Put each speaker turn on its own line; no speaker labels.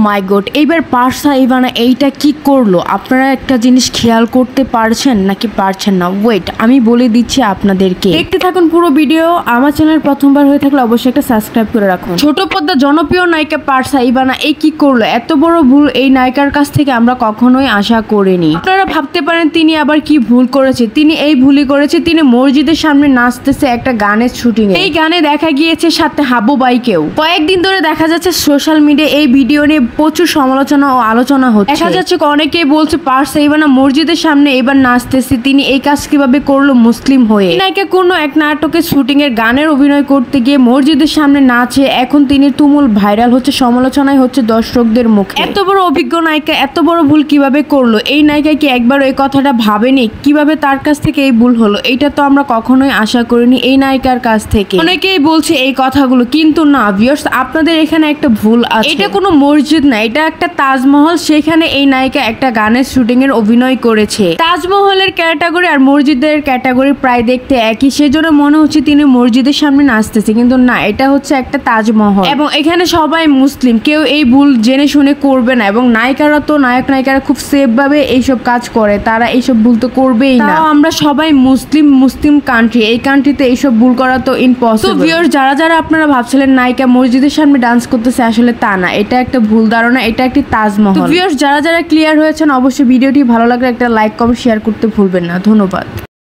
মাই god, এইবার পারসা Ivana এইটা কি করলো? আপনারা একটা জিনিস খেয়াল করতে পারছেন নাকি পারছেন না? ওয়েট, আমি বলে দিচ্ছি আপনাদেরকে, দেখতে থাকুন পুরো ভিডিও। আমার চ্যানেল প্রথমবার হয়ে থাকলে অবশ্যই একটা সাবস্ক্রাইব করে রাখুন। ছোট পর্দা জনপ্রিয় নায়িকা পারসা ইভানা এই কি করলো? এত বড় ভুল এই নায়িকার কাছ থেকে আমরা কখনোই আশা করিনি। আপনারা ভাবতে পারেন তিনি আবার কি ভুল করেছে। তিনি এই ভুলই করেছে, তিনি মসজিদের সামনে নাচতেছে একটা গানের শুটিং এ। এই গানে দেখা গিয়েছে সাথে হাবু বাইকেও। কয়েকদিন ধরে দেখা যাচ্ছে সোশ্যাল মিডিয়া এই ভিডিও নিয়ে প্রচুর সমালোচনা ও আলোচনা হচ্ছে। দেখা যাচ্ছে অনেকেই বলছে পারসা ইভানা মসজিদের সামনে এবার নাচতেছে, তিনি এই কাজ কিভাবে করলো মুসলিম হয়ে? নায়িকা কোনো এক নাটকের শুটিং এর গানের অভিনয় করতে গিয়ে মসজিদের সামনে নাচে, এখন তিনি তুমুল ভাইরাল হচ্ছে, সমালোচনায় হচ্ছে দর্শকদের মুখে। এত বড় অভিজ্ঞ নায়িকা এত বড় ভুল কিভাবে করলো? এই নায়িকা কি একবার এই কথাটা ভাবেনি কিভাবে তার কাছ থেকে এই ভুল হলো? এটা তো আমরা কখনোই আশা করিনি এই নায়িকার কাছ থেকে। অনেকেই বলছে এই কথাগুলো, কিন্তু না ভিউয়ার্স, আপনাদের এখানে একটা ভুল আছে। এটা কোনো মসজিদ না, এটা একটা তাজমহল। সেখানে এই নায়িকা একটা গানের শুটিং এর অভিনয় করেছে। তাজমহলের ক্যাটাগরি আর মসজিদের ক্যাটাগরি প্রায় দেখতে একই, সেজন্য মনে হচ্ছে তিনি মসজিদের সামনে নাচতেছে, কিন্তু না, এটা হচ্ছে একটা তাজমহল এবং এখানে সবাই মুসলিম। কেউ এই ভুল জেনে শুনে করবে না এবং নায়িকারা তো নায়িকারা খুব সেফ ভাবে এইসব কাজ করে, তারা এইসব ভুল তো করবেই না। আমরা সবাই মুসলিম কান্ট্রি, এই কান্ট্রিতে এইসব ভুল করা তো ইম্পসিবল। তো ভিউয়ার্স, যারা আপনারা ভাবছিলেন নায়িকা মসজিদের সামনে ডান্স করতেছে, আসলে তা না, এটা একটা ভুল ধারণা, এটা একটি তাজমহল। তো ভিউয়ার্স, যারা ক্লিয়ার হয়েছেন অবশ্যই ভিডিওটি ভালো লাগলে একটা লাইক কমেন্ট শেয়ার করতে ভুলবেন না। ধন্যবাদ।